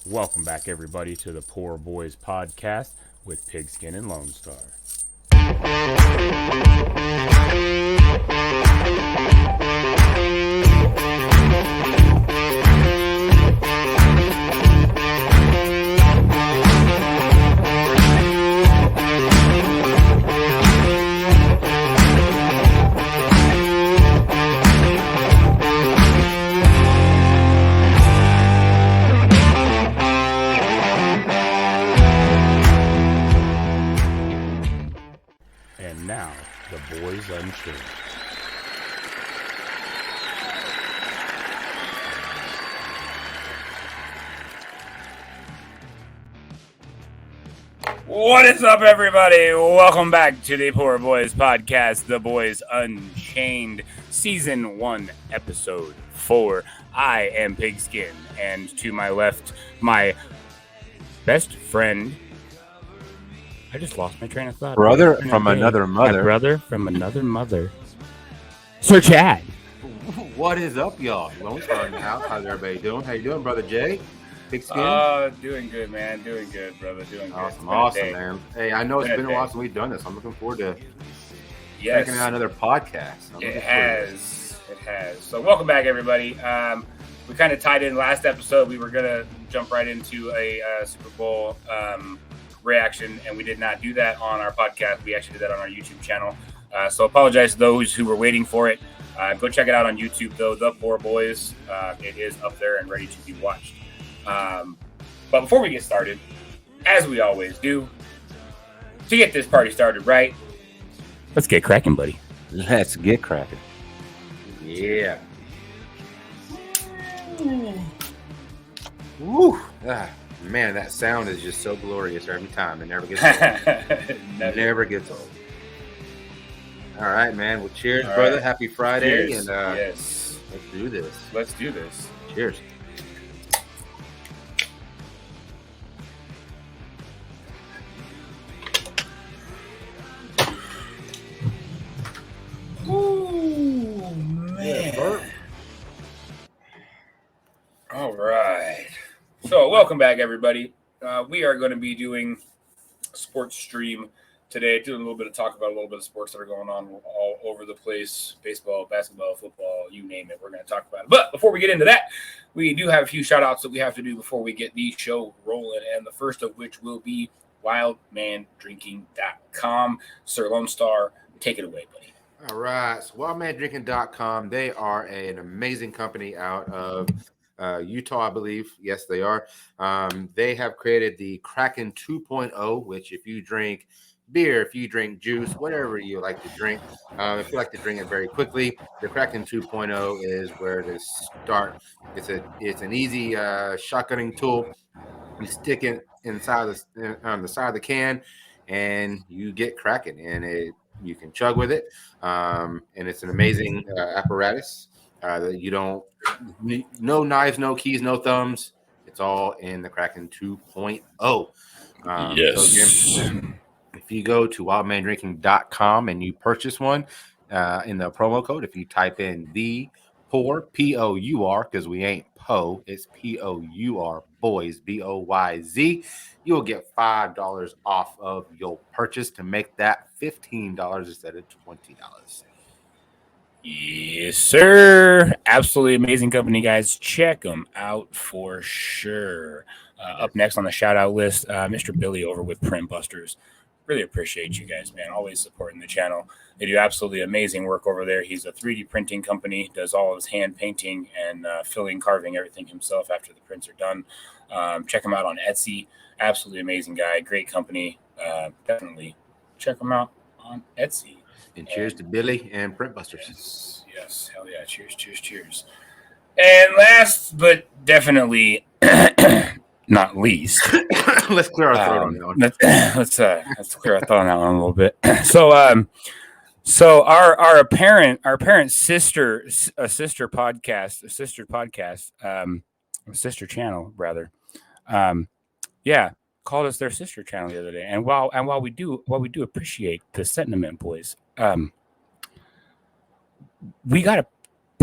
Welcome back, everybody, to the Poor Boys podcast with Pigskin and Lone Star. And now, the Boys Unchained. What is up, everybody? Welcome back to the Poor Boys podcast, The Boys Unchained, Season 1, Episode 4. I am Pigskin, and to my left, my best friend. I just lost my train of thought. Brother from another mother. My brother from another mother. Sir Chad. What is up, y'all? Lone Star in the house. How's everybody doing? How you doing, Brother Jay? Big skin? Doing good, man. Doing good, brother. Doing good. Awesome, man. Hey, I know it's been a while since we've done this. I'm looking forward to checking out another podcast. It has. So welcome back, everybody. We kind of tied in last episode. We were going to jump right into a Super Bowl reaction, and we did not do that on our podcast. We actually did that on our YouTube channel. So apologize to those who were waiting for it. Go check it out on YouTube, though. The Poor Boys. It is up there and ready to be watched. But before we get started, as we always do, to get this party started right, let's get cracking, buddy. Let's get cracking. Yeah. Woo. Man, that sound is just so glorious every time. It never gets old. Never gets old. All right, man. Well, cheers, brother. Right. Happy Friday. Cheers. And yes. Let's do this. Cheers. Ooh, man. Yeah, all right. So, welcome back, everybody. We are going to be doing a sports stream today, doing a little bit of talk about a little bit of sports that are going on all over the place. Baseball, basketball, football, you name it. We're going to talk about it. But before we get into that, we do have a few shout-outs that we have to do before we get the show rolling. And the first of which will be wildmandrinking.com. Sir Lone Star, take it away, buddy. All right. So wildmandrinking.com, they are an amazing company out of Utah, I believe. Yes, they are. They have created the Kraken 2.0, which if you drink beer, if you drink juice, whatever you like to drink, if you like to drink it very quickly, the Kraken 2.0 is where to start. It's an easy shotgunning tool. You stick it inside on the side of the can, and you get Kraken, and you can chug with it. And it's an amazing apparatus that you don't need, no knives, no keys, no thumbs. It's all in the Kraken 2.0. Yes. So again, if you go to wildmandrinking.com and you purchase one in the promo code, if you type in the Pour, P-O-U-R, because we ain't Poe, it's P-O-U-R, Boys, B-O-Y-Z, you'll get $5 off of your purchase to make that $15 instead of $20. Yes, sir. Absolutely amazing company, guys. Check them out for sure. Up next on the shout-out list, Mr. Billy over with Print Busters. Really appreciate you guys, man. Always supporting the channel. They do absolutely amazing work over there. He's a 3D printing company, does all of his hand painting and filling, carving, everything himself after the prints are done. Check him out on Etsy. Absolutely amazing guy. Great company. Definitely check him out on Etsy. And cheers to Billy and Print Busters. Yes. Hell yeah. Cheers. And last but definitely not least, let's clear our throat on that one. Let's clear our throat on that one a little bit. So our apparent sister channel rather, called us their sister channel the other day. And while we do appreciate the sentiment, boys, we got a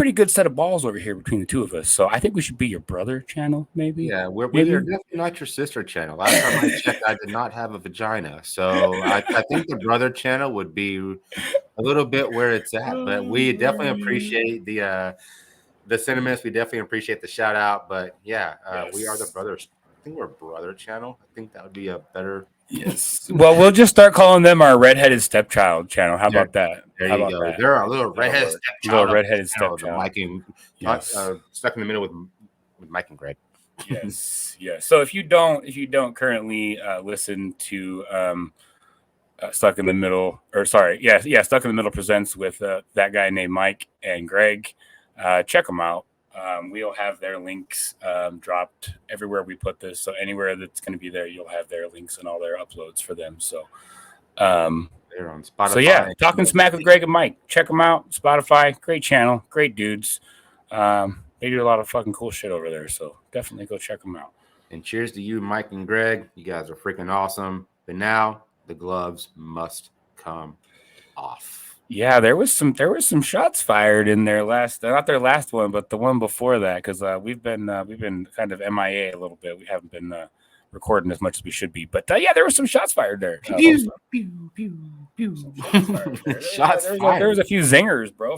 pretty good set of balls over here between the two of us. So I think we should be your brother channel, maybe. Yeah, we Maybe? are definitely not your sister channel. Last time I checked, I did not have a vagina. So I think the brother channel would be a little bit where it's at. But we definitely appreciate the sentiments. We definitely appreciate the shout out. But yeah, we are the brothers. I think we're a brother channel. I think that would be a better. Yes. Well, we'll just start calling them our redheaded stepchild channel. How about that? There How you about go. that? They're a little redheaded stepchild. Little redheaded stepchild. Mike and stuck in the middle with Mike and Greg. Yes. So if you don't currently listen to Stuck in the Middle, Stuck in the Middle presents with that guy named Mike and Greg, check them out. We'll have their links dropped everywhere we put this. So anywhere that's going to be there, you'll have their links and all their uploads for them. So, they're on Spotify. So yeah, Talking Smack with Greg and Mike. Check them out. Spotify, great channel, great dudes. They do a lot of fucking cool shit over there. So definitely go check them out. And cheers to you, Mike and Greg. You guys are freaking awesome. But now the gloves must come off. Yeah, there was some shots fired in their not their last one, but the one before that, because we've been kind of MIA a little bit. We haven't been recording as much as we should be. But yeah, there were some shots fired there. Pew, pew, pew, pew. Shots fired. There was a few zingers, bro.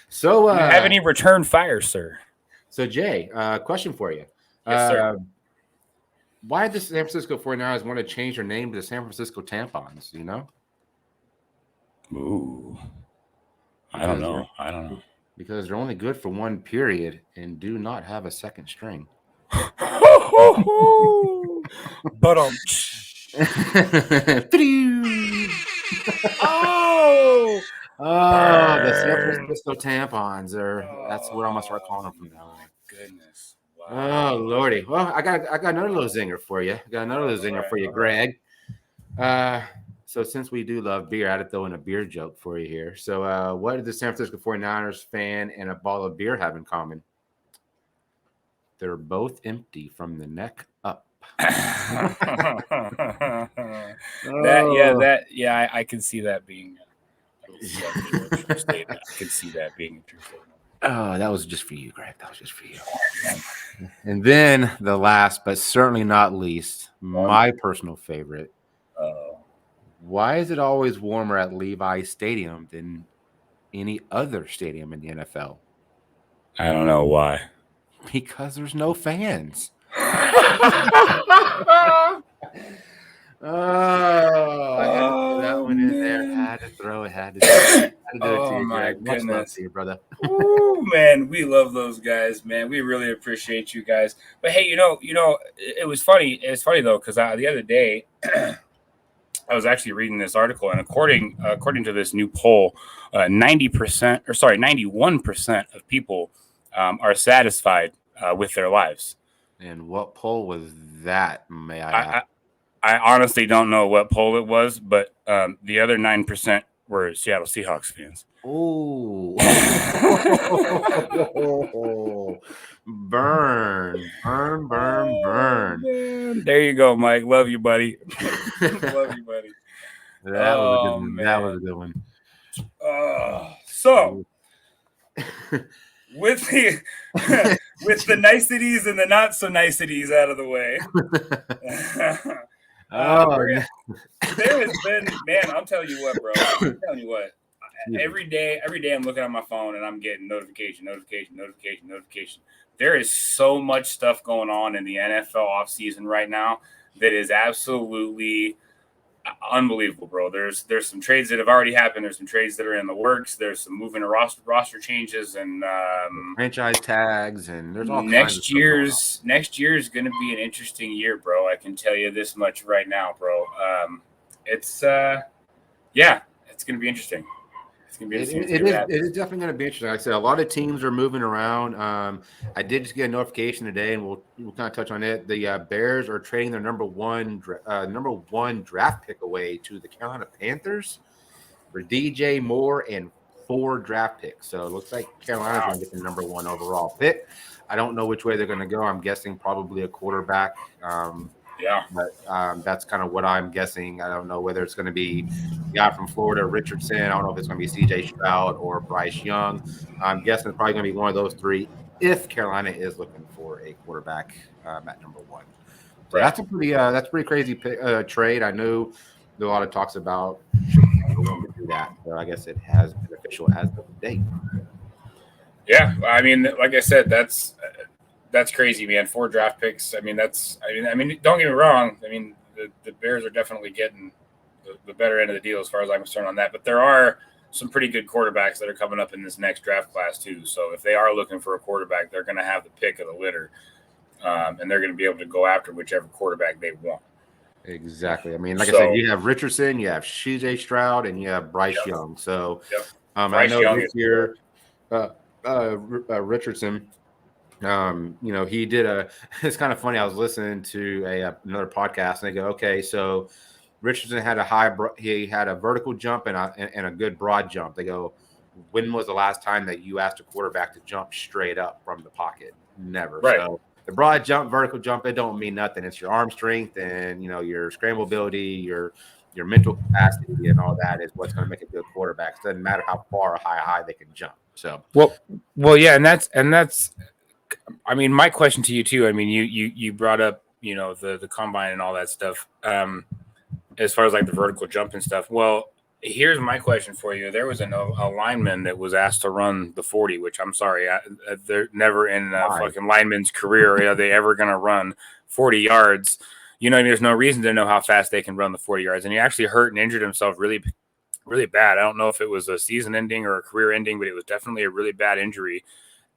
So, do you have any return fires, sir? So, Jay, question for you. Yes, sir. Why did the San Francisco 49ers want to change their name to the San Francisco Tampons? You know? Ooh, I don't know. Because they're only good for one period and do not have a second string. But the San Francisco Tampons are. That's what I'm gonna start calling them from now on. Goodness. Wow. Oh lordy. Well, I got another little zinger for you. Greg. So since we do love beer, I had to throw in a beer joke for you here. So what did the San Francisco 49ers fan and a bottle of beer have in common? They're both empty from the neck up. I can see that being a true statement. I can see that being a true statement. Oh, that was just for you, Greg. That was just for you. And then the last, but certainly not least, my personal favorite. Why is it always warmer at Levi's Stadium than any other stadium in the NFL? I don't know why. Because there's no fans. I had to throw that one in there. Had to do it to you, my Greg. Much love goodness. to you, brother. Ooh, man, we love those guys, man. We really appreciate you guys. But hey, you know, it was funny. It's funny though, because the other day I was actually reading this article, and according to this new poll, 91% of people are satisfied with their lives. And what poll was that? May I ask? I honestly don't know what poll it was, but the other 9% were Seattle Seahawks fans. Oh, burn. Man. There you go, Mike. Love you, buddy. Love you, buddy. That was a good one. So with the niceties and the not so niceties out of the way. There has been, man, I'm telling you what, bro. Every day I'm looking at my phone and I'm getting notification. There is so much stuff going on in the NFL offseason right now that is absolutely unbelievable, bro. There's some trades that have already happened. There's some trades that are in the works. There's some moving roster changes and franchise tags, and there's all next year's going to be an interesting year, bro. I can tell you this much right now, bro. It's going to be interesting. It's going to be interesting. It is definitely going to be interesting. Like I said, a lot of teams are moving around. I did just get a notification today, and we'll kind of touch on it. The Bears are trading their number one draft pick away to the Carolina Panthers for DJ Moore and 4 draft picks. So it looks like Carolina's going to get the number 1 overall pick. I don't know which way they're going to go. I'm guessing probably a quarterback. Yeah. But that's kind of what I'm guessing. I don't know whether it's going to be the guy from Florida, Richardson. I don't know if it's going to be C.J. Stroud or Bryce Young. I'm guessing it's probably going to be one of those three if Carolina is looking for a quarterback at number one. So Right. that's pretty crazy trade. I know there are a lot of talks about Chicago wanting to do that. So I guess it has been official as of date. Yeah. I mean, like I said, that's crazy, man. 4 draft picks. I mean, don't get me wrong. I mean, the Bears are definitely getting the better end of the deal as far as I'm concerned on that. But there are some pretty good quarterbacks that are coming up in this next draft class too. So if they are looking for a quarterback, they're going to have the pick of the litter, and they're going to be able to go after whichever quarterback they want. Exactly. I mean, like I said, you have Richardson, you have C.J. Stroud, and you have Bryce Young. So I know Young this year, Richardson. He did it's kind of funny. I was listening to another podcast, and they go, okay, so Richardson had he had a vertical jump and a good broad jump. They go, when was the last time that you asked a quarterback to jump straight up from the pocket? Never. Right. So the broad jump, vertical jump, it don't mean nothing. It's your arm strength and your scramble ability, your mental capacity, and all that is what's going to make a good quarterback. It doesn't matter how far or how high they can jump. So well, yeah, and that's. I mean, my question to you too. I mean, you brought up the combine and all that stuff. As far as like the vertical jump and stuff. Well, here's my question for you. There was a lineman that was asked to run the 40, which I'm sorry, they're never in a fucking lineman's career are they ever going to run 40 yards. There's no reason to know how fast they can run the 40 yards. And he actually hurt and injured himself really, really bad. I don't know if it was a season ending or a career ending, but it was definitely a really bad injury.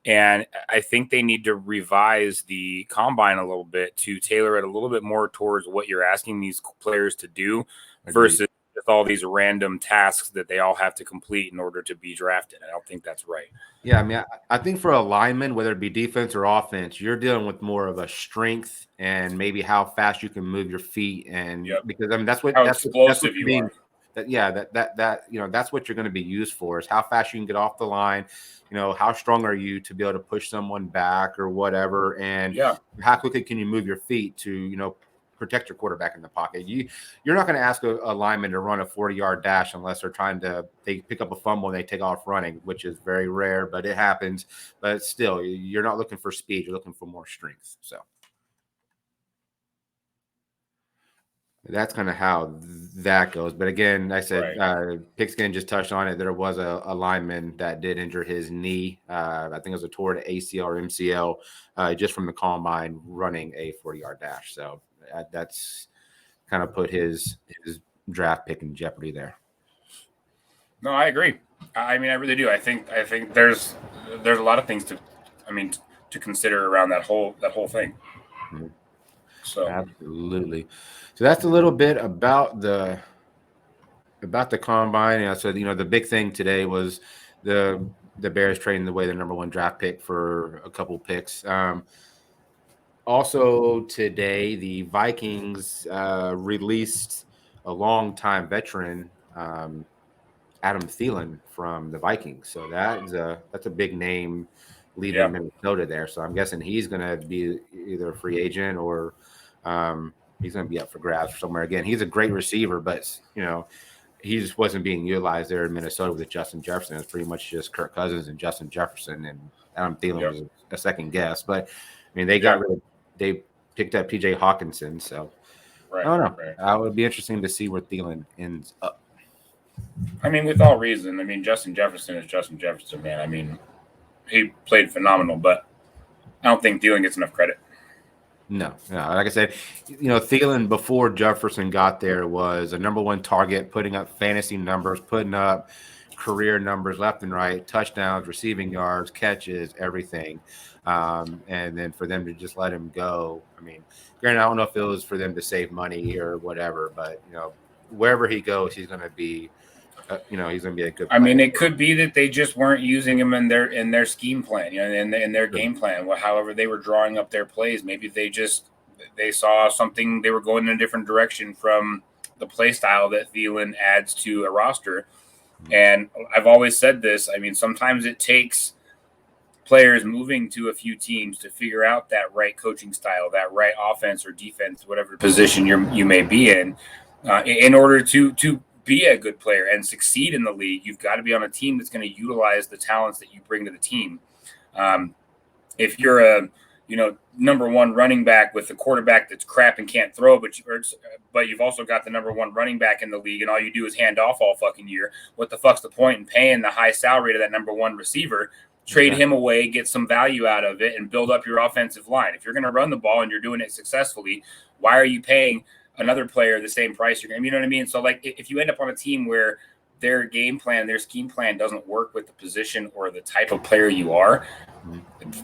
And I think they need to revise the combine a little bit to tailor it a little bit more towards what you're asking these players to do versus with all these random tasks that they all have to complete in order to be drafted. I don't think that's right. Yeah, I mean, I think for a lineman, whether it be defense or offense, you're dealing with more of a strength and maybe how fast you can move your feet, and because I mean that's what explosive you are. That's what you're going to be used for is how fast you can get off the line. How strong are you to be able to push someone back or whatever, and how quickly can you move your feet to protect your quarterback in the pocket. You're not going to ask a lineman to run a 40-yard dash unless they pick up a fumble and they take off running, which is very rare, but it happens. But still, you're not looking for speed. You're looking for more strength. So that's kind of how that goes. But again, I said, Pigskin just touched on it. There was a lineman that did injure his knee. I think it was a torn ACL or MCL just from the combine running a 40-yard dash. So that's kind of put his draft pick in jeopardy there. No, I agree. I mean, I really do. I think there's a lot of things to consider around that whole thing. Mm-hmm. So absolutely. So that's a little bit about the combine. And so the big thing today was the Bears trading away the number 1 draft pick for a couple picks. Also today, the Vikings released a longtime veteran, Adam Thielen from the Vikings. So that's a big name leaving Minnesota there. So I'm guessing he's going to be either a free agent or he's going to be up for grabs somewhere again. He's a great receiver, but he just wasn't being utilized there in Minnesota with Justin Jefferson. It's pretty much just Kirk Cousins and Justin Jefferson, and Adam Thielen was a second guess. But I mean, they picked up T.J. Hawkinson, so I don't know. It would be interesting to see where Thielen ends up. I mean, with all reason. I mean, Justin Jefferson is Justin Jefferson, man. I mean, he played phenomenal, but I don't think Thielen gets enough credit. No. Like I said, Thielen before Jefferson got there was a number 1 target, putting up fantasy numbers, putting up career numbers left and right, touchdowns, receiving yards, catches, everything. And then for them to just let him go, I mean, granted, I don't know if it was for them to save money or whatever, but wherever he goes, he's going to be, he's going to be a good player. I mean, it could be that they just weren't using him in their scheme plan, in their game plan. However, they were drawing up their plays. Maybe they saw something, they were going in a different direction from the play style that Thielen adds to a roster. And I've always said this. I mean, sometimes it takes players moving to a few teams to figure out that right coaching style, that right offense or defense, whatever position you may be in order to be a good player and succeed in the league. You've got to be on a team that's going to utilize the talents that you bring to the team. If you're a number one running back with a quarterback that's crap and can't throw, but you've also got the number one running back in the league, and all you do is hand off all fucking year. What the fuck's the point in paying the high salary to that number one receiver? Trade him away, get some value out of it, and build up your offensive line. If you're going to run the ball and you're doing it successfully, why are you paying another player the same price? You know what I mean? So, like, if you end up on a team where their game plan, their scheme plan doesn't work with the position or the type of player you are,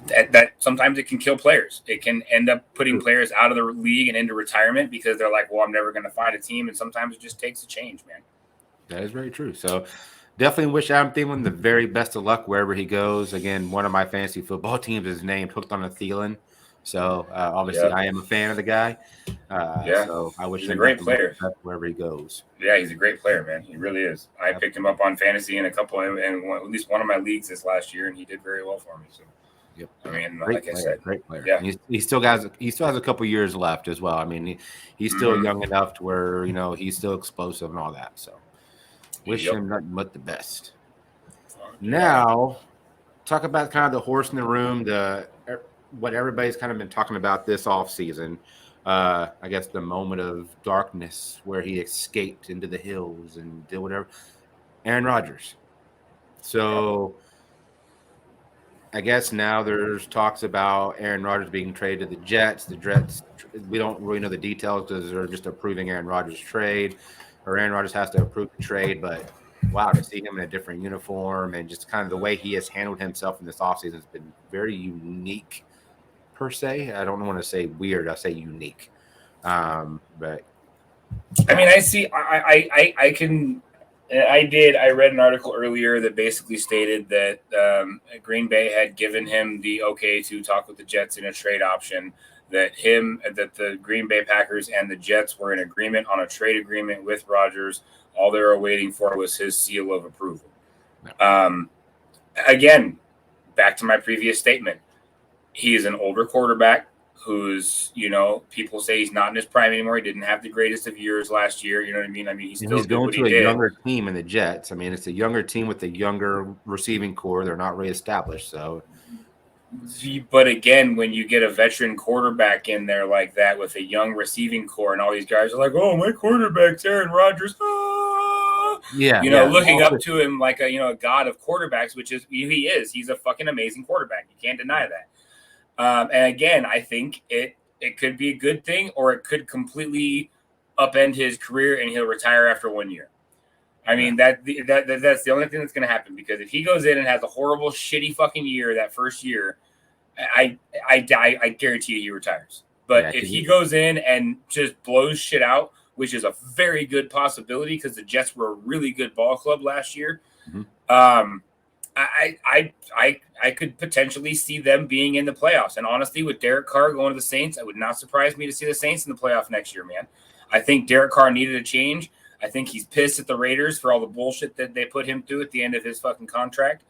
that sometimes it can kill players. It can end up putting players out of the league and into retirement because they're like, well, I'm never going to find a team. And sometimes it just takes a change, man. That is very true. So definitely wish Adam Thielen the very best of luck wherever he goes. Again, one of my fantasy football teams is named Hooked on a Thielen. So obviously I am a fan of the guy. So I wish he's a great player wherever he goes. Yeah, he's a great player, man. He really is. I picked him up on fantasy in at least one of my leagues this last year, and he did very well for me. So, I mean, great like I said, great player. Yeah, he still has a couple years left as well. I mean, he's still young enough to where he's still explosive and all that. So, wish him nothing but the best. Now, talk about kind of the horse in the room, what everybody's kind of been talking about this offseason. I guess the moment of darkness where he escaped into the hills and did whatever. Aaron Rodgers. So I guess now there's talks about Aaron Rodgers being traded to the Jets. The Jets, we don't really know the details because they're just approving Aaron Rodgers' trade, or Aaron Rodgers has to approve the trade. But wow, to see him in a different uniform and just kind of the way he has handled himself in this offseason has been very unique. Per se, I don't want to say weird. I say unique, but I mean, I read an article earlier that basically stated that Green Bay had given him the okay to talk with the Jets in a trade option. That the Green Bay Packers and the Jets were in agreement on a trade agreement with Rodgers. All they were waiting for was his seal of approval. Again, back to my previous statement. He is an older quarterback who's, people say he's not in his prime anymore. He didn't have the greatest of years last year. You know what I mean? I mean, he's going to a younger team in the Jets. I mean, it's a younger team with a younger receiving core. They're not really established. So, but again, when you get a veteran quarterback in there like that with a young receiving core, and all these guys are like, "Oh, my quarterback's Aaron Rodgers." Looking up to him like a god of quarterbacks, which is he is. He's a fucking amazing quarterback. You can't deny that. And again, I think it could be a good thing, or it could completely upend his career and he'll retire after 1 year. I mean, that's the only thing that's going to happen, because if he goes in and has a horrible, shitty fucking year that first year, I guarantee you he retires. But if he goes in and just blows shit out, which is a very good possibility because the Jets were a really good ball club last year, I could potentially see them being in the playoffs. And honestly, with Derek Carr going to the Saints, it would not surprise me to see the Saints in the playoff next year, man. I think Derek Carr needed a change. I think he's pissed at the Raiders for all the bullshit that they put him through at the end of his fucking contract.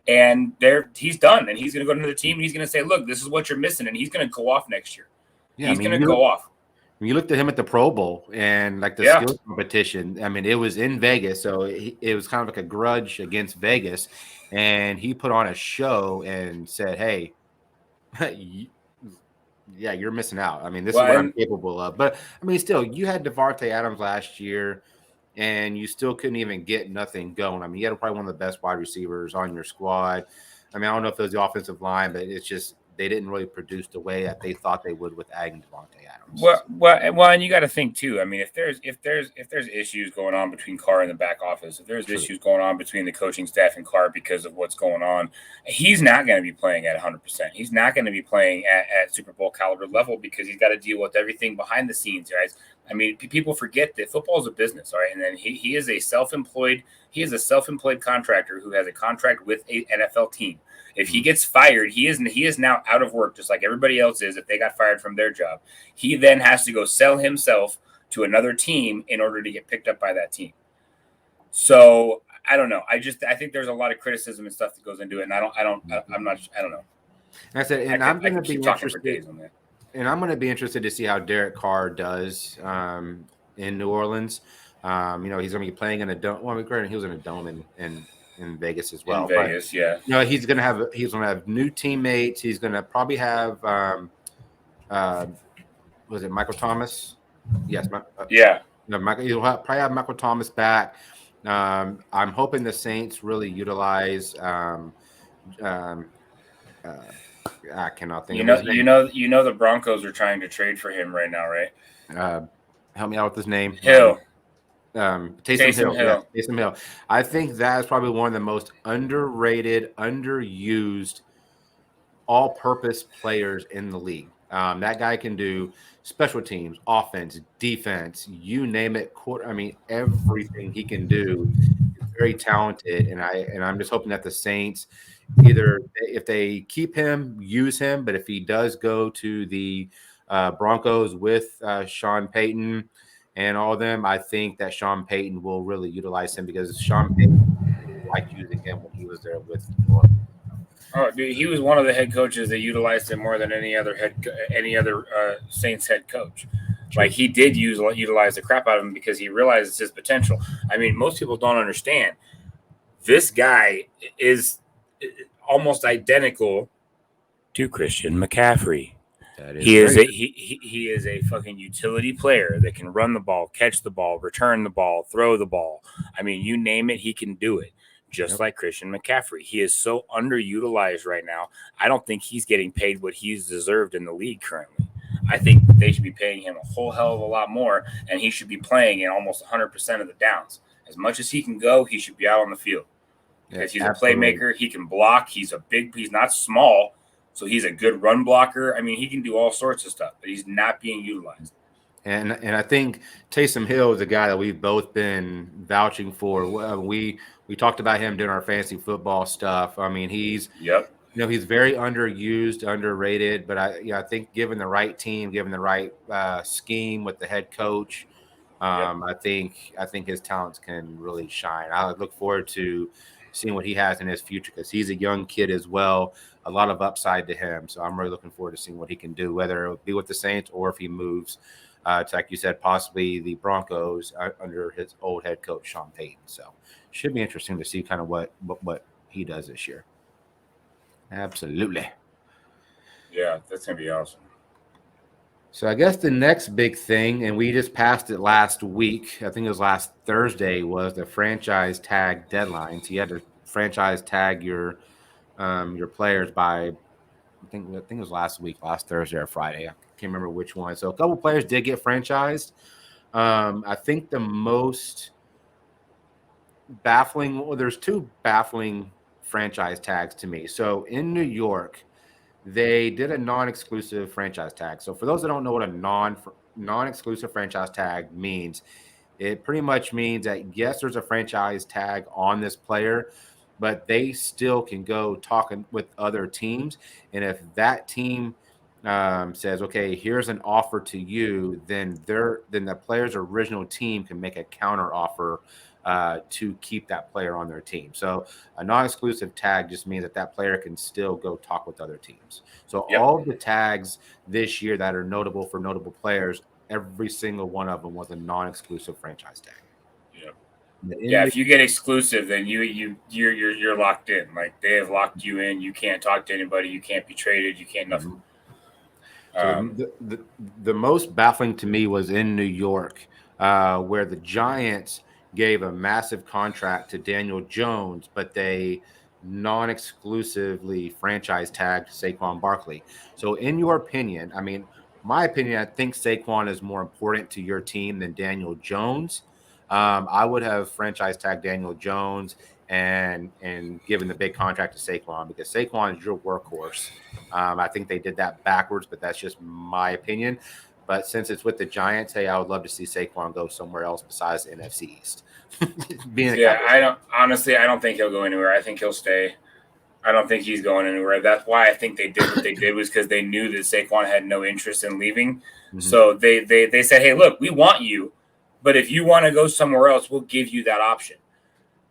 And he's done. And he's going to go to another team and he's going to say, look, this is what you're missing. And he's going to go off next year. He's going to go off. When you looked at him at the Pro Bowl and like the skill competition, I mean, it was in Vegas. So it was kind of like a grudge against Vegas. And he put on a show and said, hey, you're missing out. I mean, this is what I'm capable of. But, I mean, still, you had Devontae Adams last year, and you still couldn't even get nothing going. I mean, you had probably one of the best wide receivers on your squad. I mean, I don't know if it was the offensive line, but it's just they didn't really produce the way that they thought they would with adding Devontae Adams. Well, and you got to think too. I mean, if there's issues going on between Carr and the back office, if there's issues going on between the coaching staff and Carr because of what's going on, he's not going to be playing at 100%. He's not going to be playing at Super Bowl caliber level because he's got to deal with everything behind the scenes, guys. I mean, people forget that football is a business, all right? And then he is a self-employed contractor who has a contract with an NFL team. If he gets fired, he is now out of work, just like everybody else is if they got fired from their job. He then has to go sell himself to another team in order to get picked up by that team. So I don't know. I think there's a lot of criticism and stuff that goes into it, and I don't know. I said, and I I'm going to could be keep talking for interested. days on that. And I'm going to be interested to see how Derek Carr does in New Orleans. He's going to be playing in a dome. Well, he was in a dome in Vegas as well. In Vegas, yeah. He's going to have new teammates. He's going to probably have was it Michael Thomas? Yes, yeah. Michael. He'll probably have Michael Thomas back. I'm hoping the Saints really utilize. I cannot think of his name. The Broncos are trying to trade for him right now, right? Help me out with his name. Hill. Taysom Hill. Yeah, Taysom Hill. I think that is probably one of the most underrated, underused, all-purpose players in the league. That guy can do special teams, offense, defense, you name it. Everything he can do. He's very talented, and I'm just hoping that the Saints, either if they keep him, use him, but if he does go to the Broncos with Sean Payton and all of them, I think that Sean Payton will really utilize him because Sean Payton liked using him when he was there with New Orleans. Oh, dude, he was one of the head coaches that utilized him more than any other Saints head coach. Like, he did utilize the crap out of him because he realizes his potential. I mean, most people don't understand. This guy is almost identical to Christian McCaffrey. He is a fucking utility player that can run the ball, catch the ball, return the ball, throw the ball. I mean, you name it, he can do it. Just like Christian McCaffrey. He is so underutilized right now. I don't think he's getting paid what he's deserved in the league currently. I think they should be paying him a whole hell of a lot more, and he should be playing in almost 100% of the downs. As much as he can go, he should be out on the field. Because he's a playmaker. He can block. He's not small, so he's a good run blocker. I mean, he can do all sorts of stuff, but he's not being utilized. And I think Taysom Hill is a guy that we've both been vouching for. We talked about him during our fantasy football stuff. I mean, he's very underused, underrated. But I think given the right team, given the right scheme with the head coach, I think his talents can really shine. I look forward to seeing what he has in his future because he's a young kid as well. A lot of upside to him. So I'm really looking forward to seeing what he can do, whether it be with the Saints or if he moves to, like you said, possibly the Broncos under his old head coach, Sean Payton. So should be interesting to see kind of what he does this year. Absolutely. Yeah, that's going to be awesome. So I guess the next big thing, and we just passed it last week, I think it was last Thursday, was the franchise tag deadline. So you had to franchise tag your players by, I think it was last Thursday or Friday. I can't remember which one. So a couple players did get franchised. I think the most baffling, well, there's two baffling franchise tags to me. So in New York, they did a non-exclusive franchise tag. So for those that don't know what a non-exclusive franchise tag means, it pretty much means that, yes, there's a franchise tag on this player, but they still can go talking with other teams. And if that team says, okay, here's an offer to you, then the player's original team can make a counter offer to keep that player on their team. So a non-exclusive tag just means that player can still go talk with other teams. So all of the tags this year that are notable for notable players, every single one of them was a non-exclusive franchise tag. Yeah, if you get exclusive, then you're locked in. Like, they have locked you in. You can't talk to anybody. You can't be traded. You can't nothing. So the most baffling to me was in New York, where the Giants gave a massive contract to Daniel Jones, but they non-exclusively franchise tagged Saquon Barkley. So in your opinion, I mean, my opinion, I think Saquon is more important to your team than Daniel Jones. I would have franchise tagged Daniel Jones and given the big contract to Saquon because Saquon is your workhorse. I think they did that backwards, but that's just my opinion. But since it's with the Giants, hey, I would love to see Saquon go somewhere else besides the NFC East. I don't think he'll go anywhere. I think he'll stay. I don't think he's going anywhere. That's why I think they did what they did was because they knew that Saquon had no interest in leaving. Mm-hmm. So they said, hey, look, we want you, but if you want to go somewhere else, we'll give you that option.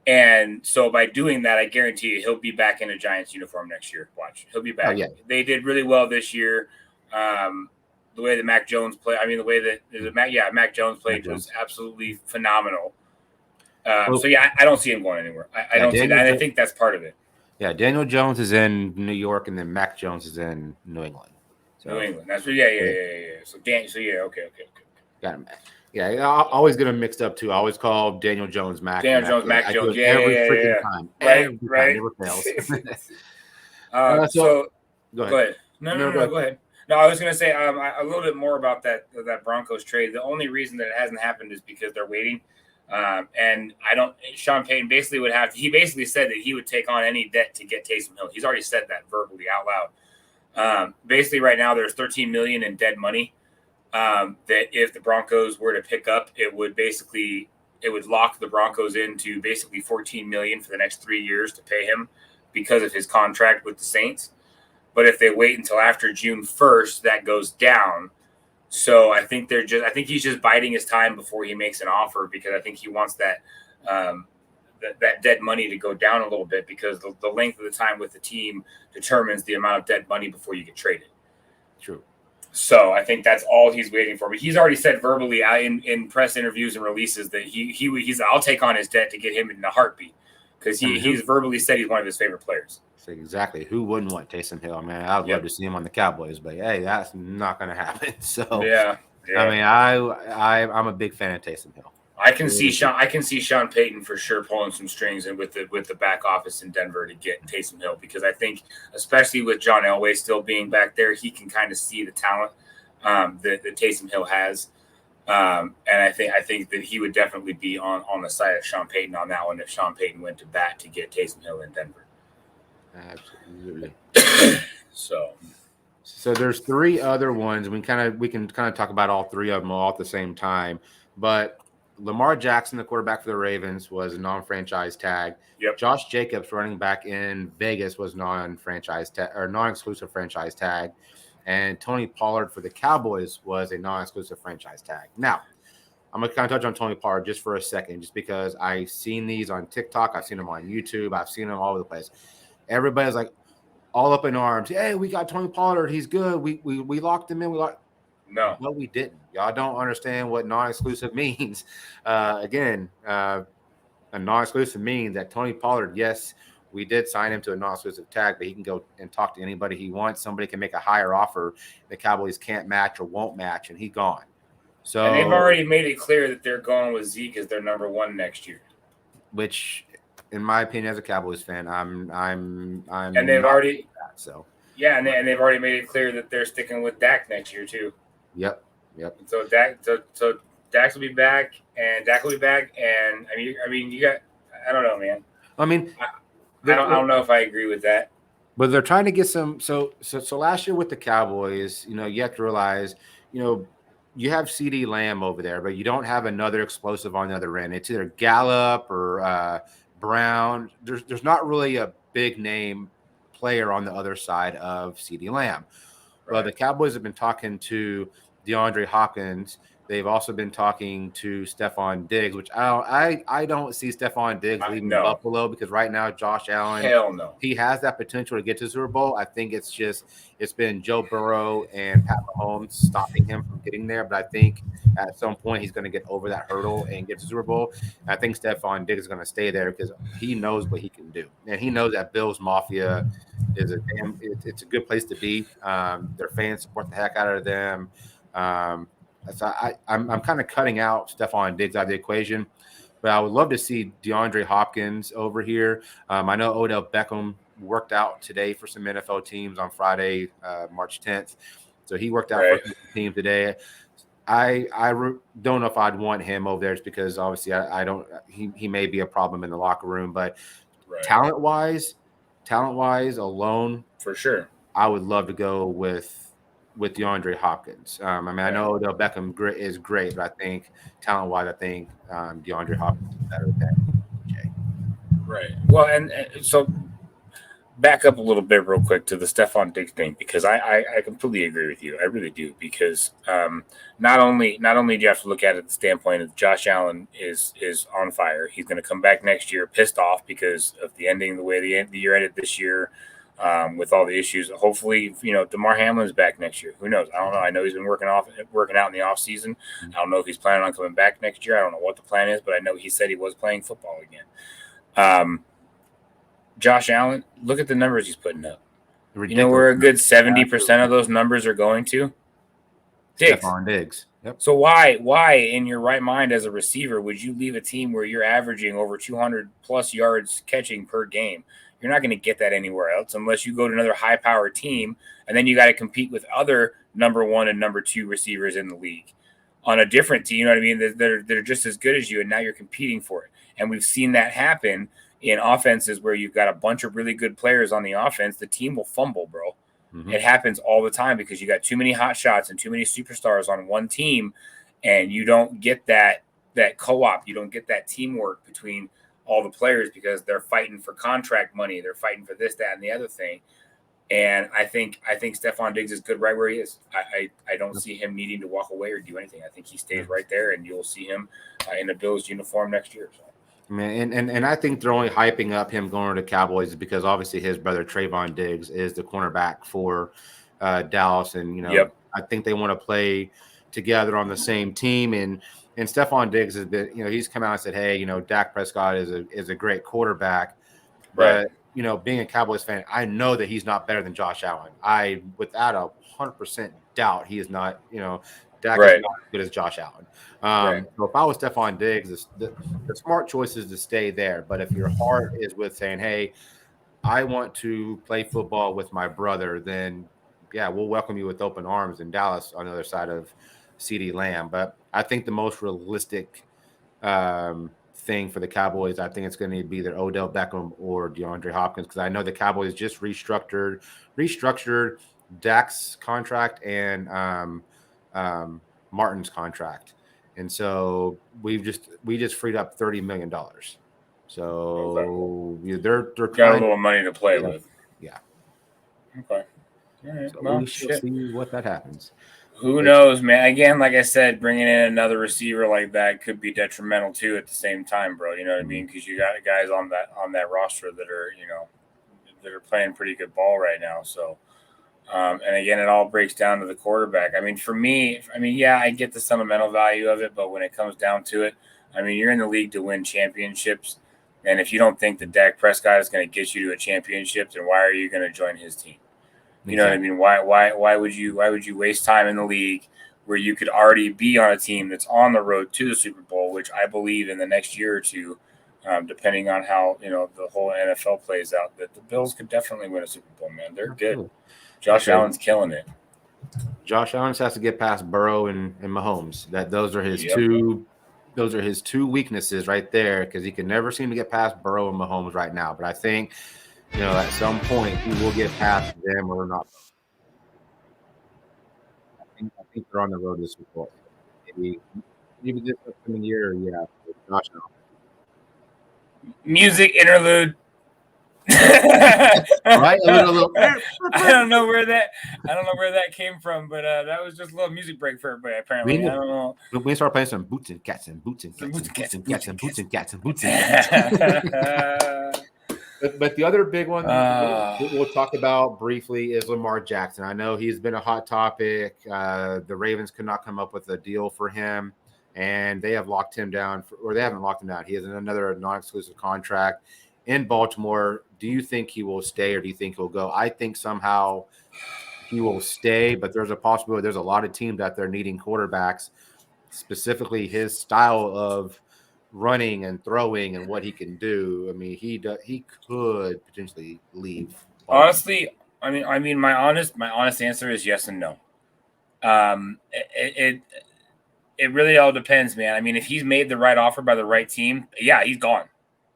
And so by doing that, I guarantee you he'll be back in a Giants uniform next year. Watch, he'll be back. Oh, yeah. They did really well this year. The way that Mac Jones played, the way that Mac Jones played was absolutely phenomenal. So yeah, I don't see him going anywhere. I don't see that, and I think that's part of it. Yeah, Daniel Jones is in New York, and then Mac Jones is in New England. So, New England. That's yeah. So okay. Got him. Yeah, I always get them mixed up too. I always call Daniel Jones Mac. Mac Jones. Yeah, every freaking time. Every time, never fails. So go ahead. No, go ahead. No, I was going to say a little bit more about that Broncos trade. The only reason that it hasn't happened is because they're waiting. And Sean Payton basically would have to. He basically said that he would take on any debt to get Taysom Hill. He's already said that verbally out loud. Basically, right now there's $13 million in dead money. That if the Broncos were to pick up, it would lock the Broncos into basically $14 million for the next 3 years to pay him because of his contract with the Saints. But if they wait until after June 1st, that goes down. So I think he's just biding his time before he makes an offer, because I think he wants that dead money to go down a little bit, because the length of the time with the team determines the amount of dead money before you get traded. True. So I think that's all he's waiting for. But he's already said verbally in press interviews and releases that he's I'll take on his debt to get him in a heartbeat, because he's verbally said he's one of his favorite players. Exactly. Who wouldn't want Taysom Hill? Man, I'd love to see him on the Cowboys, but hey, that's not going to happen. So yeah. I mean, I'm a big fan of Taysom Hill. I can see Sean Payton for sure pulling some strings and with the back office in Denver to get Taysom Hill, because I think, especially with John Elway still being back there, he can kind of see the talent that Taysom Hill has. And I think that he would definitely be on the side of Sean Payton on that one if Sean Payton went to bat to get Taysom Hill in Denver. Absolutely. So there's 3 other ones. We can talk about all 3 of them all at the same time. But Lamar Jackson, the quarterback for the Ravens, was a non-franchise tag. Yep. Josh Jacobs, running back in Vegas, was non-exclusive franchise tag. And Tony Pollard for the Cowboys was a non-exclusive franchise tag. Now, I'm going to kind of touch on Tony Pollard just for a second, just because I've seen these on TikTok. I've seen them on YouTube. I've seen them all over the place. Everybody's like all up in arms. Hey, we got Tony Pollard. He's good. We locked him in. No, we didn't. Y'all don't understand what non-exclusive means. A non-exclusive means that Tony Pollard, yes, we did sign him to a non-exclusive tag, but he can go and talk to anybody he wants. Somebody can make a higher offer the Cowboys can't match or won't match, and he's gone. So, and they've already made it clear that they're going with Zeke as their number 1 next year. Which, in my opinion, as a Cowboys fan, I'm. And they've already and they've already made it clear that they're sticking with Dak next year too. Yep. And so Dak will be back, and I mean, you got. I don't know, man. I mean, I don't know if I agree with that. But they're trying to get some. So last year with the Cowboys, you have to realize, you have CD Lamb over there, but you don't have another explosive on the other end. It's either Gallup or Brown. There's not really a big name player on the other side of CD Lamb. Right. Well, the Cowboys have been talking to DeAndre Hopkins. They've also been talking to Stephon Diggs, which I don't see Stephon Diggs leaving Buffalo, because right now Josh Allen, hell no, he has that potential to get to the Super Bowl. I think it's been Joe Burrow and Pat Mahomes stopping him from getting there. But I think at some point he's going to get over that hurdle and get to the Super Bowl. And I think Stephon Diggs is going to stay there because he knows what he can do, and he knows that Bills Mafia is it's a good place to be. Their fans support the heck out of them. So I'm kind of cutting out Stephon Diggs out of the equation, but I would love to see DeAndre Hopkins over here. I know Odell Beckham worked out today for some NFL teams on Friday, March 10th. So he worked out for the team today. I don't know if I'd want him over there, just because obviously I don't. He may be a problem in the locker room, but talent wise alone, for sure, I would love to go with DeAndre Hopkins. I know Odell Beckham is great, but I think talent-wise, DeAndre Hopkins is better than Jay. Right. Well, and so back up a little bit real quick to the Stephon Diggs thing, because I completely agree with you. I really do, because not only do you have to look at it the standpoint of Josh Allen is on fire. He's going to come back next year pissed off because of the ending, the way the year ended this year, with all the issues. Hopefully, DeMar Hamlin's back next year. Who knows? I don't know. I know he's been working out in the off season. I don't know if he's planning on coming back next year. I don't know what the plan is, but I know he said he was playing football again. Josh Allen, look at the numbers he's putting up. Ridiculous. You know where a good 70% of those numbers are going to? Diggs. Stephon Diggs. Yep. So why in your right mind as a receiver would you leave a team where you're averaging over 200 plus yards catching per game? You're not going to get that anywhere else unless you go to another high-powered team, and then you got to compete with other number 1 and number 2 receivers in the league on a different team. You know what I mean? That are just as good as you, and now you're competing for it. And we've seen that happen in offenses where you've got a bunch of really good players on the offense. The team will fumble, bro. Mm-hmm. It happens all the time because you got too many hot shots and too many superstars on one team, and you don't get that co-op. You don't get that teamwork between all the players because they're fighting for contract money. They're fighting for this, that, and the other thing. And I think Stephon Diggs is good right where he is. I don't see him needing to walk away or do anything. I think he stays right there, and you'll see him in a Bills uniform next year. So. Man, and I think they're only hyping up him going to the Cowboys because obviously his brother Trayvon Diggs is the cornerback for Dallas, and I think they want to play together on the same team. And Stephon Diggs has been, he's come out and said, hey, Dak Prescott is a great quarterback, right. But being a Cowboys fan, I know that he's not better than Josh Allen. I without 100% doubt he is not. Dak is not as good as Josh Allen. So if I was Stephon Diggs, the smart choice is to stay there. But if your heart is with saying, hey, I want to play football with my brother, then, yeah, we'll welcome you with open arms in Dallas on the other side of CeeDee Lamb. But I think the most realistic thing for the Cowboys, I think it's going to be either Odell Beckham or DeAndre Hopkins, because I know the Cowboys just restructured Dak's contract and Martin's contract, and so we just freed up $30 million. So they're got a little money to play with. Yeah. Okay. All right. So we shall see what that happens. Who knows, man? Again, like I said, bringing in another receiver like that could be detrimental too. At the same time, bro, you know what I mean? Because you got guys on that roster that are that are playing pretty good ball right now. So. And again, it all breaks down to the quarterback. I mean, for me, yeah, I get the sentimental value of it, but when it comes down to it, you're in the league to win championships. And if you don't think that Dak Prescott is going to get you to a championship, then why are you going to join his team? You know what I mean? Why would you waste time in the league where you could already be on a team that's on the road to the Super Bowl, which I believe in the next year or two, depending on how the whole NFL plays out, that the Bills could definitely win a Super Bowl, man. They're good. Josh Allen's killing it. Josh Allen has to get past Burrow and Mahomes. Those are his two. Those are his two weaknesses right there, because he can never seem to get past Burrow and Mahomes right now. But I think, at some point he will get past them or not. I think they're on the road to the Super Bowl. Maybe this upcoming year, yeah. Josh Allen. Music interlude. Right? I don't know where that came from, but that was just a little music break for everybody. Apparently, I don't know. We start playing some boots and cats and boots and cats and boots and cats and boots and cats and boots and cats. But the other big one we'll talk about briefly is Lamar Jackson. I know he's been a hot topic. The Ravens could not come up with a deal for him, and they have locked him down, or they haven't locked him down. He has another non-exclusive contract in Baltimore. Do you think he will stay, or do you think he'll go? I think somehow he will stay, but there's a possibility. There's a lot of teams out there needing quarterbacks, specifically his style of running and throwing and what he can do. He could potentially leave. Honestly, my honest answer is yes and no. It really all depends, man. If he's made the right offer by the right team, yeah, he's gone.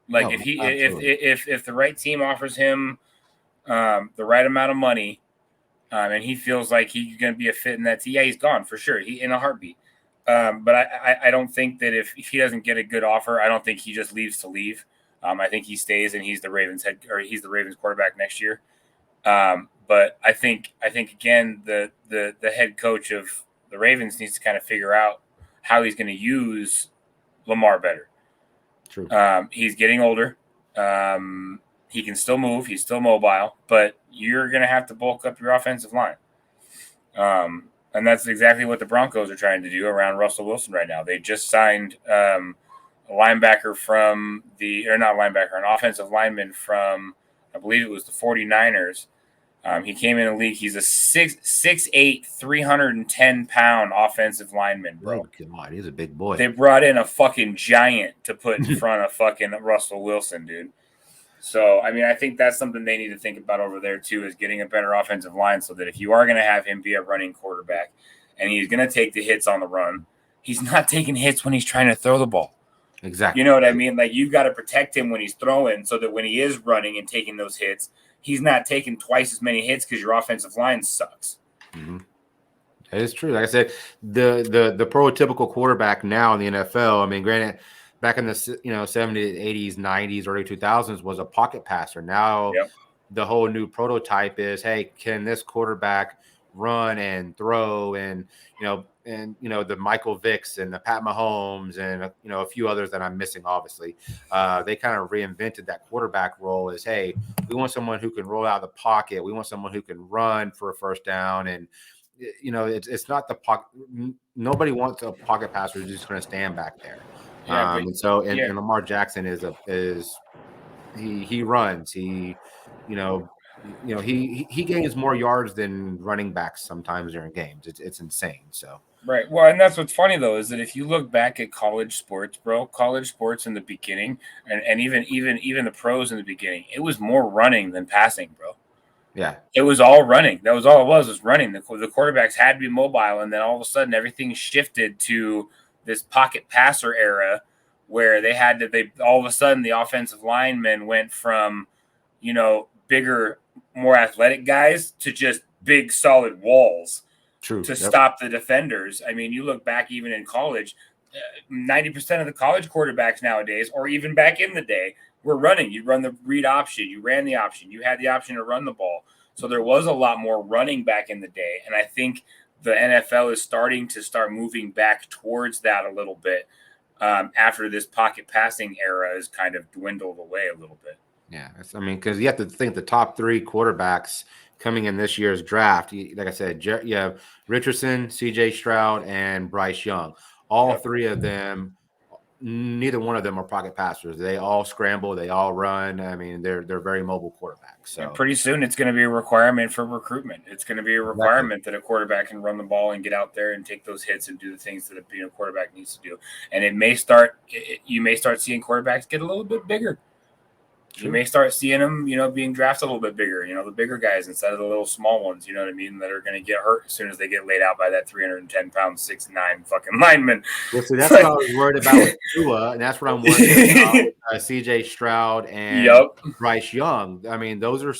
If the right team offers him the right amount of money, and he feels like he's going to be a fit in that team, yeah, he's gone for sure. He in a heartbeat. But I don't think that if he doesn't get a good offer, I don't think he just leaves to leave. I think he stays and he's the Ravens quarterback next year. But I think again the head coach of the Ravens needs to kind of figure out how he's going to use Lamar better. True. He's getting older. He can still move. He's still mobile, but you're going to have to bulk up your offensive line. And that's exactly what the Broncos are trying to do around Russell Wilson right now. They just signed a linebacker an offensive lineman from, I believe it was the 49ers. He came in the league. He's a 6'8", 310-pound offensive lineman, bro. Oh, God, he's a big boy. They brought in a fucking giant to put in front of fucking Russell Wilson, dude. So, I mean, I think that's something they need to think about over there, too, is getting a better offensive line so that if you are going to have him be a running quarterback and he's going to take the hits on the run, he's not taking hits when he's trying to throw the ball. Exactly. You know what I mean? Like, you've got to protect him when he's throwing so that when he is running and taking those hits, he's not taking twice as many hits because your offensive line sucks. Mm-hmm. That is true. Like I said, the prototypical quarterback now in the NFL, I mean, granted, back in the 70s, 80s, 90s, early 2000s was a pocket passer. Now the whole new prototype is, hey, can this quarterback run and throw and the Michael Vicks and the Pat Mahomes and a few others that I'm missing, obviously. They kind of reinvented that quarterback role as, hey, we want someone who can roll out of the pocket. We want someone who can run for a first down. And it's not the pocket. Nobody wants a pocket passer who's just going to stand back there. And Lamar Jackson he runs. He gains more yards than running backs sometimes during games. It's insane. So right. Well, and that's what's funny though is that if you look back at college sports, bro, college sports in the beginning, and even the pros in the beginning, it was more running than passing, bro. Yeah, it was all running. That was all it was running. The quarterbacks had to be mobile, and then all of a sudden everything shifted to this pocket passer era where all of a sudden the offensive linemen went from, bigger, more athletic guys to just big solid walls to stop the defenders. I mean, you look back even in college, 90% of the college quarterbacks nowadays, or even back in the day, were running. You run the read option, you ran the option, you had the option to run the ball. So there was a lot more running back in the day. And I think the NFL is starting to moving back towards that a little bit after this pocket passing era has kind of dwindled away a little bit. Yeah, because you have to think the top three quarterbacks coming in this year's draft. Like I said, you have Richardson, C.J. Stroud, and Bryce Young. All three of them, neither one of them are pocket passers. They all scramble. They all run. I mean, they're very mobile quarterbacks. So and pretty soon it's going to be a requirement for recruitment. It's going to be a requirement that a quarterback can run the ball and get out there and take those hits and do the things that a quarterback needs to do. And you may start seeing quarterbacks get a little bit bigger. You may start seeing them, being drafted a little bit bigger, the bigger guys instead of the little small ones, you know what I mean, that are going to get hurt as soon as they get laid out by that 310-pound, 6'9" fucking lineman. Well, see, that's what I was worried about with Tua, and that's what I'm worried about with C.J. Stroud and Bryce Young. I mean, those are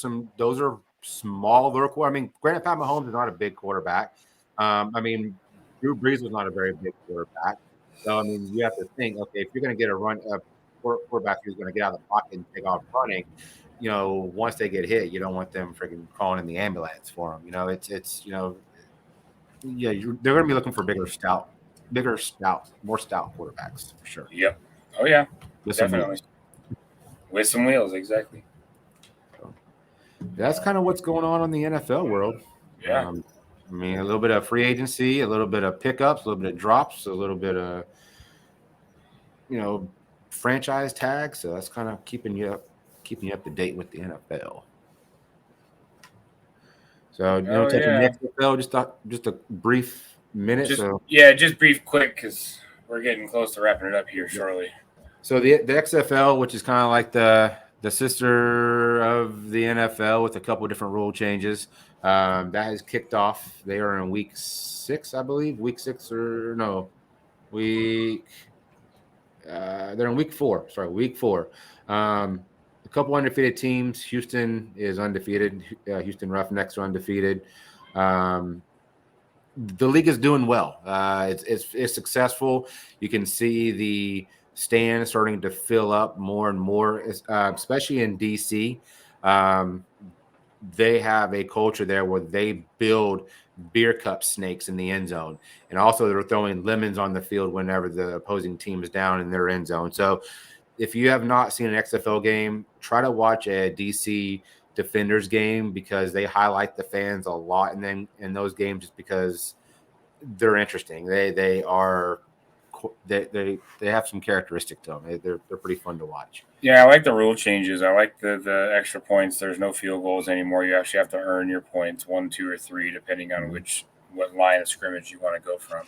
smaller. I mean, granted, Pat Mahomes is not a big quarterback. I mean, Drew Brees was not a very big quarterback. So, I mean, you have to think, okay, if you're going to get a quarterback who's going to get out of the pocket and take off running, once they get hit, you don't want them freaking calling in the ambulance for them. They're going to be looking for more stout quarterbacks for sure. Yep. Oh yeah, definitely. With some wheels, exactly. So, that's kind of what's going on in the NFL world. Yeah. I mean, a little bit of free agency, a little bit of pickups, a little bit of drops, a little bit of, franchise tag, so that's kind of keeping you up to date with the NFL. So take the next NFL, just a brief minute. Just brief, quick, because we're getting close to wrapping it up here shortly. So the XFL, which is kind of like the sister of the NFL with a couple of different rule changes, that has kicked off. They are in week 6, I believe. They're in week 4. Sorry, week 4. A couple undefeated teams. Houston is undefeated. Houston Roughnecks are undefeated. The league is doing well. It's successful. You can see stands starting to fill up more and more, especially in DC. Um, they have a culture there where they build beer cup snakes in the end zone. And also they're throwing lemons on the field whenever the opposing team is down in their end zone. So if you have not seen an XFL game, try to watch a DC Defenders game because they highlight the fans a lot in those games just because they're interesting. They have some characteristic to them. They're pretty fun to watch. Yeah, I like the rule changes. I like the extra points. There's no field goals anymore. You actually have to earn your points, 1, 2, or 3, depending on what line of scrimmage you want to go from.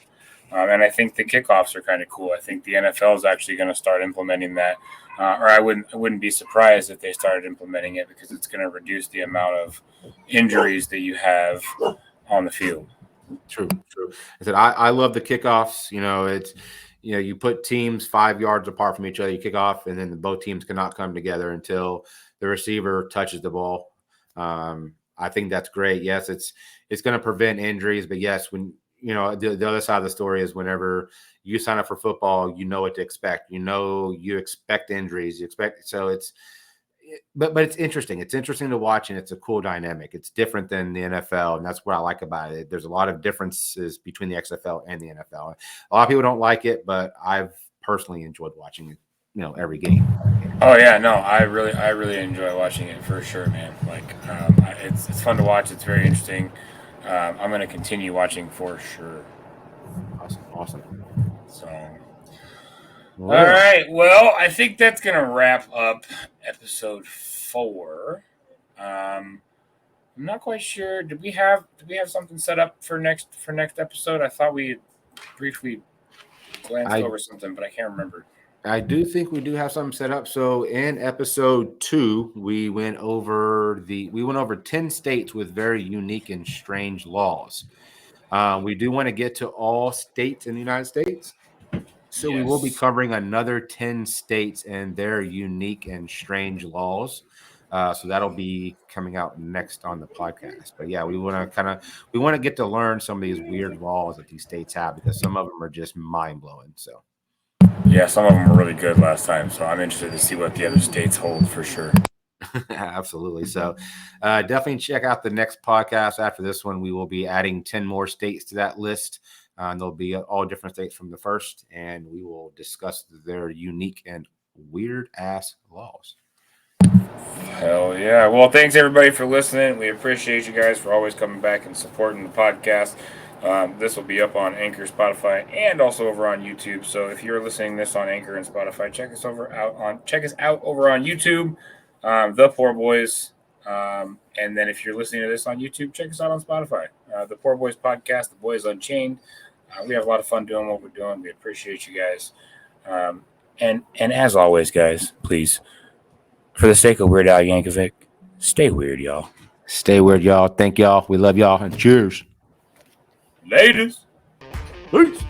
And I think the kickoffs are kind of cool. I think the NFL is actually going to start implementing that, or I wouldn't be surprised if they started implementing it because it's going to reduce the amount of injuries that you have on the field. True. I said I love the kickoffs. You put teams 5 yards apart from each other, you kick off, and then both teams cannot come together until the receiver touches the ball. I think that's great. Yes, it's going to prevent injuries, but yes, when the other side of the story is whenever you sign up for football, you know what to expect. You expect injuries. But it's interesting. It's interesting to watch, and it's a cool dynamic. It's different than the NFL, and that's what I like about it. There's a lot of differences between the XFL and the NFL. A lot of people don't like it, but I've personally enjoyed watching it, every game. Oh yeah, no, I really enjoy watching it for sure, man. Like, it's fun to watch. It's very interesting. I'm going to continue watching for sure. Awesome. So, all right. Well, I think that's going to wrap up episode 4. I'm not quite sure. Did we have something set up for next episode? I thought we had briefly glanced over something, but I can't remember. I do think we do have something set up. So in episode 2, we went over 10 states with very unique and strange laws. We do want to get to all states in the United States. So we will be covering another 10 states and their unique and strange laws. So that'll be coming out next on the podcast. But yeah, we want to get to learn some of these weird laws that these states have because some of them are just mind blowing. So yeah, some of them were really good last time. So I'm interested to see what the other states hold for sure. Absolutely. So definitely check out the next podcast. After this one, we will be adding 10 more states to that list. And there'll be all different states from the first, and we will discuss their unique and weird ass laws. Hell yeah. Well, thanks everybody for listening. We appreciate you guys for always coming back and supporting the podcast. This will be up on Anchor, Spotify, and also over on YouTube. So if you're listening this on Anchor and Spotify, check us out over on YouTube, The Poor Boys. And then if you're listening to this on YouTube, check us out on Spotify. The Poor Boys Podcast, The Boys Unchained. We have a lot of fun doing what we're doing. We appreciate you guys. And as always, guys, please, for the sake of Weird Al Yankovic, stay weird, y'all. Stay weird, y'all. Thank y'all. We love y'all. And cheers. Ladies. Peace.